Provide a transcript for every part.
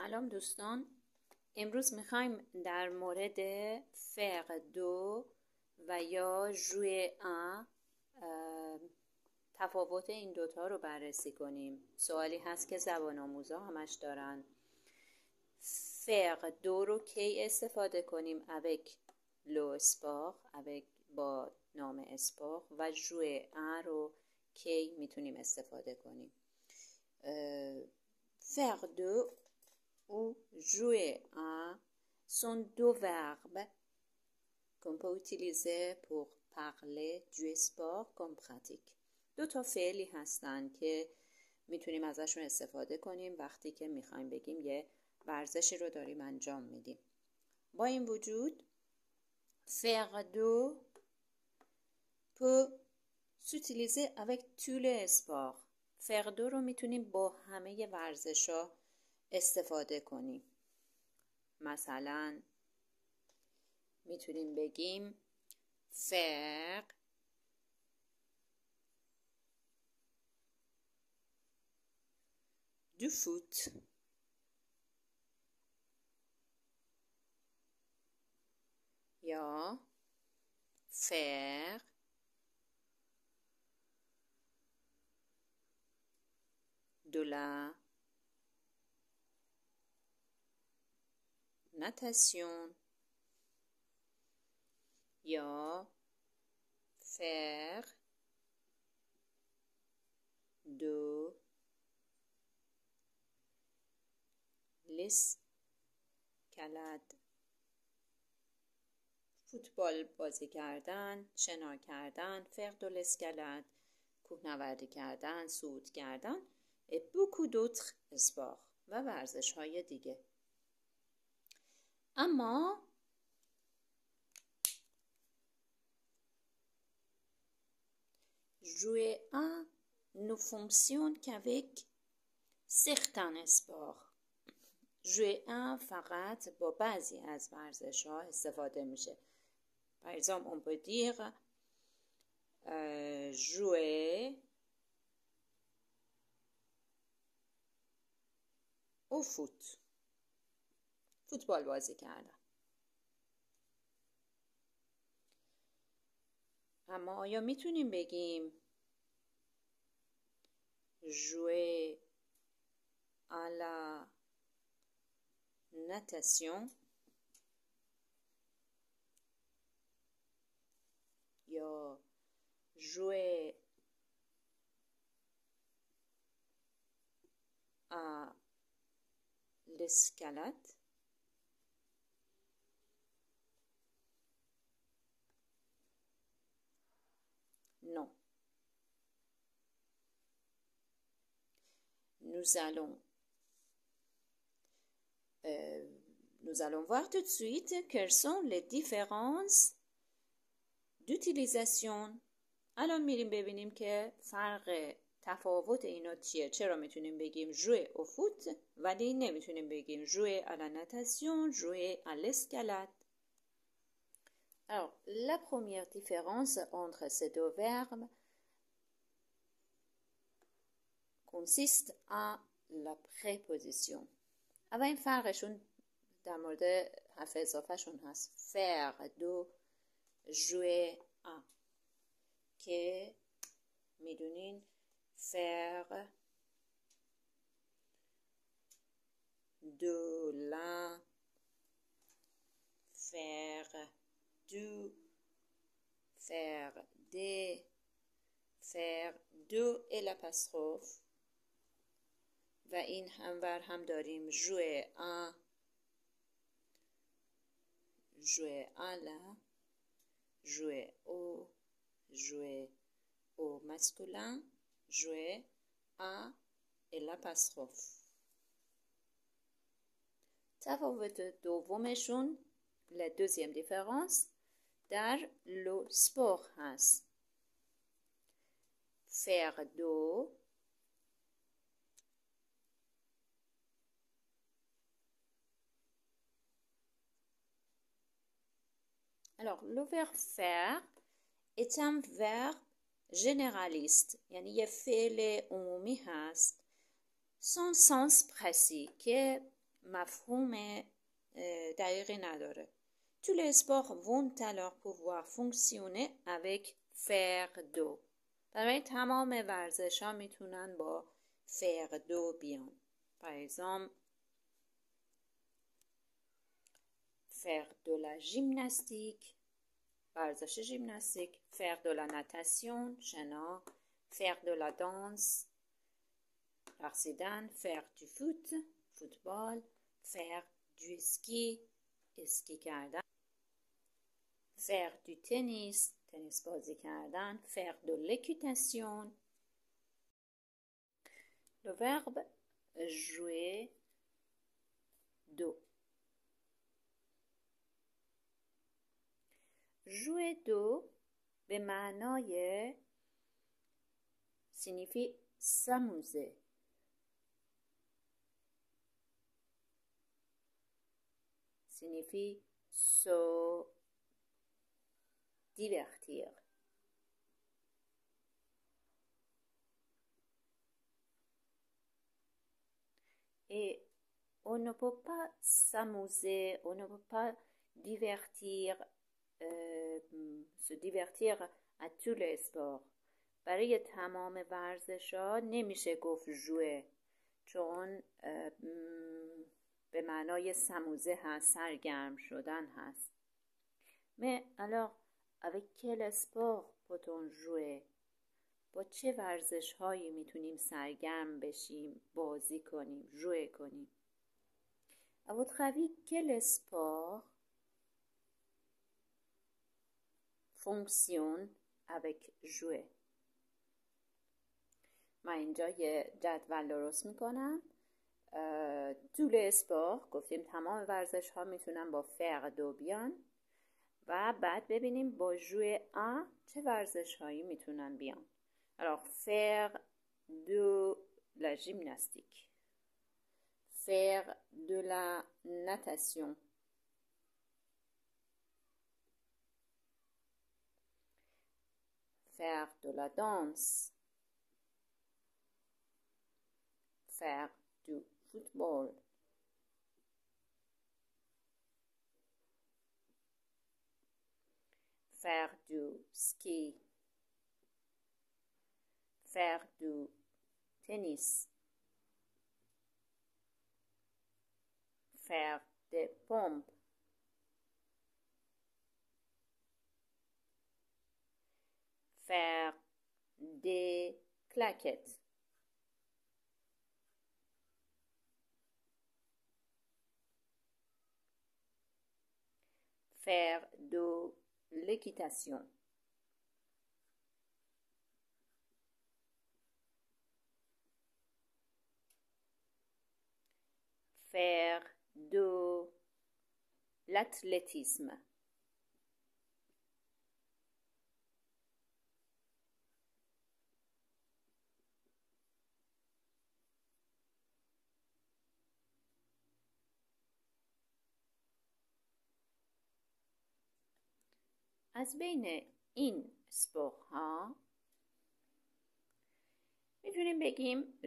سلام دوستان، امروز میخوایم در مورد faire دو و یا jouer un تفاوت این دوتا رو بررسی کنیم. سوالی هست که زبان آموزا همش دارن. faire دو رو کی استفاده کنیم؟ avec le sport، avec با نام اسپاق، و jouer un رو کی میتونیم استفاده کنیم؟ faire deux ou jouer un sont deux verbes qu'on peut utiliser pour parler du sport comme pratique. دو تا فعلی هستن که میتونیم ازشون استفاده کنیم وقتی که میخوایم بگیم یه ورزشی رو داریم انجام میدیم. با این وجود faire deux peut s'utiliser avec tous les sports. faire deux رو میتونیم با همه ورزش‌ها استفاده کنیم. مثلا میتونیم بگیم faire du foot یا faire de la natation یا faire de l'escalade. فوتبال بازی کردن، شنا کردن، faire de l'escalade، کوهنوردی کردن، صعود کردن، et beaucoup d'autres sports و ورزش های دیگه. اما jouer un ne fonctionne qu'avec certains sports. jouer un فقط با بعضی از ورزش ها استفاده میشه. par exemple on peut dire jouer au foot. فوتبال بازی کردن. اما آیا میتونیم بگیم jouer à la natation یا jouer à l'escalade؟ Non. Nous allons voir tout de suite quelles sont les différences d'utilisation. الان میریم ببینیم که تفاوت اینا چیه. چرا میتونیم بگیم jouer au foot ولی نمیتونیم بگیم jouer à la natation, jouer à l'escalade. Alors, la première différence entre ces deux verbes consiste à la préposition. اولین فرقشون در مورد حرف اضافهشون هست. faire دو، jouer un که میدونین faire de la، faire du، faire des، faire de et l'apostrophe. و این همور هم داریم jouer un، jouer à la، jouer au، jouer au masculin، jouer à et l'apostrophe. تفاوت دومشون la deuxième différence در le sport هست. faire دو Alors, le verbe faire est un verbe généraliste. یعنی یه فعل عمومی هست sans sens précis که مفهوم دقیقی نداره. Tous les sports vont alors pouvoir fonctionner avec faire do. برای تمام ورزش ها میتونن با faire do بیان. Par exemple, faire de la gymnastique, ورزش ژیمناستیک، faire de la natation، شنا، faire de la danse، رقصیدن، faire du foot، فوتبال، faire du ski، اسکی کردن، faire du tennis، تنیس بازی کردن، faire de l'équitation. Le verbe jouer do. jouer do به معنای signifie s'amuser. Signifie se divertir. Et on ne peut pas s'amuser, on ne peut pas se divertir à tous les sports. برای تمام ورزش‌ها نمیشه گفت jouer چون به معنای سموزه هست، سرگرم شدن هست. Mais alors, avec quel sport peut-on jouer؟ با چه ورزش هایی میتونیم سرگرم بشیم، بازی کنیم، jouer کنیم؟ À votre avis, quel sport fonctionne avec jouer؟ من اینجا یه جدول درست میکنم. tous les sports گفتیم تمام ورزش ها میتونن با faire do بیان و بعد ببینیم با jouer à چه ورزش هایی میتونن بیان. Alors faire de la gymnastique, faire de la natation, faire de la danse, faire du football, faire du ski, faire du tennis, faire des pompes, faire des claquettes, faire de l'équitation, faire de l'athlétisme, از بین این سپورت ها میتونیم بگیم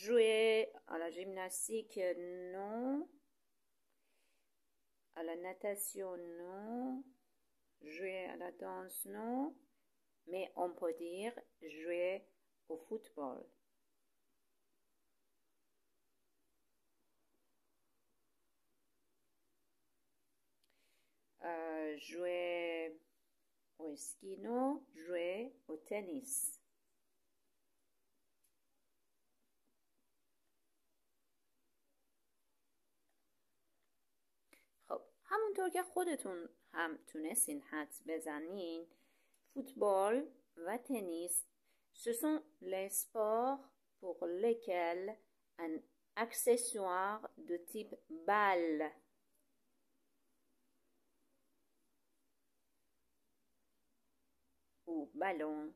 jouer à la gymnastique non, à la natation non, jouer à la danse non, mais on peut dire jouer au football. Jouer au ski non, jouer au tennis. خب همونطور که خودتون هم تونستین حدس بزنین فوتبال و تنیس ce sont les sports pour lesquels un accessoire de type balle ou ballon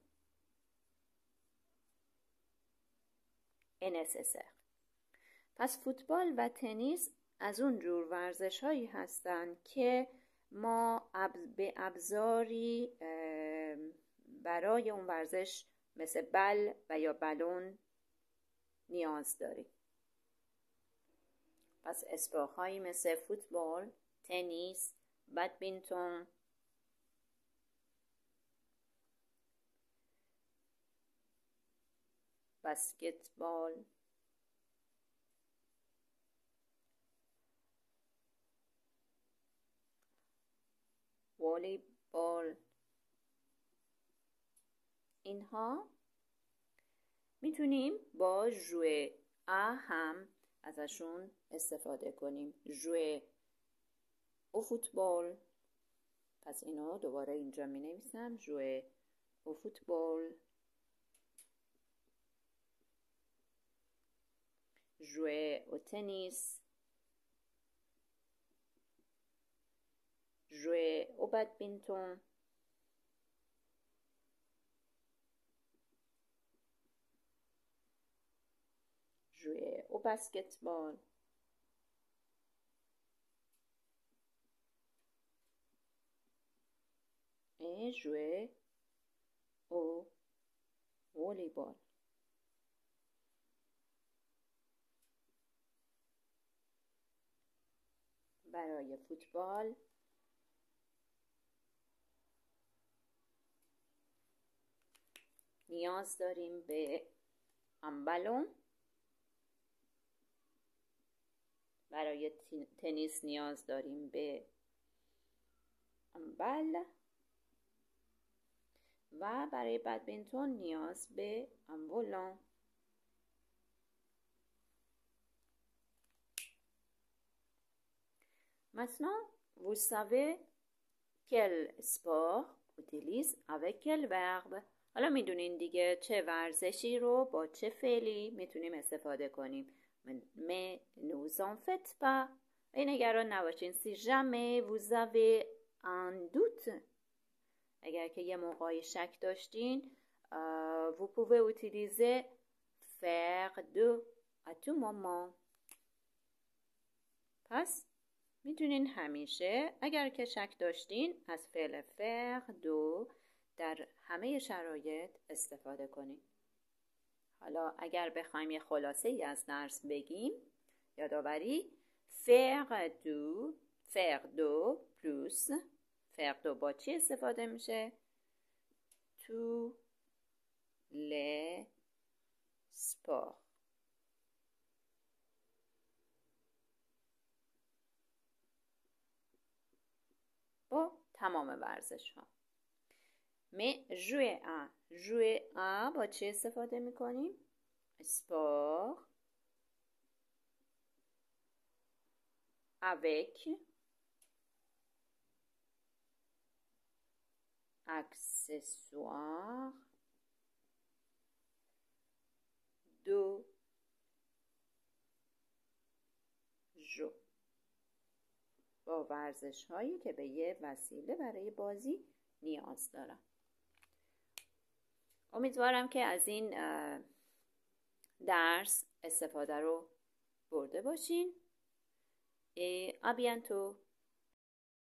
est nécessaire. پس فوتبال و تنیس از اون جور ورزش هایی هستن که ما به ابزاری برای اون ورزش مثل بل و یا بلون نیاز داریم. پس اسپورت‌هایی مثل فوتبال، تنیس، بدمینتون، بسکتبال، والیبال، اینها میتونیم با ژوئ هم ازشون استفاده کنیم. ژوئ او فوتبال، پس اینو دوباره اینجا می نویسم. ژوئ او فوتبال، ژوئ او تنیس، ژوئ او بدمینتون، ژوئ او بسکتبال، et jouer au volleyball. برای فوتبال نیاز داریم به بالون، برای تنیس نیاز داریم به بال و برای بدمینتون نیاز به volant. Maintenant, vous savez quel sport utilise avec quel verbe. حالا میدونین دیگه چه ورزشی رو با چه فعلی میتونیم استفاده کنیم. Mais ne vous en faites pas. ای نگران نباشین. Si jamais vous avez un doute, اگر که یه موقعی شک داشتین، vous pouvez utiliser faire de à tout moment. پس میتونین همیشه اگر که شک داشتین از فعل faire de در همه شرایط استفاده کنین. حالا اگر بخوایم یه خلاصه ای از درس بگیم، یادآوری faire de plus. faire de با چی استفاده میشه؟ tous les sports. با تمام ورزش ها. mais jouer à با چی استفاده میکنیم؟ sport avec accessoires de jeu. با ورزش هایی که به یه وسیله برای بازی نیاز دارم. امیدوارم که از این درس استفاده رو برده باشین. Et à bientôt.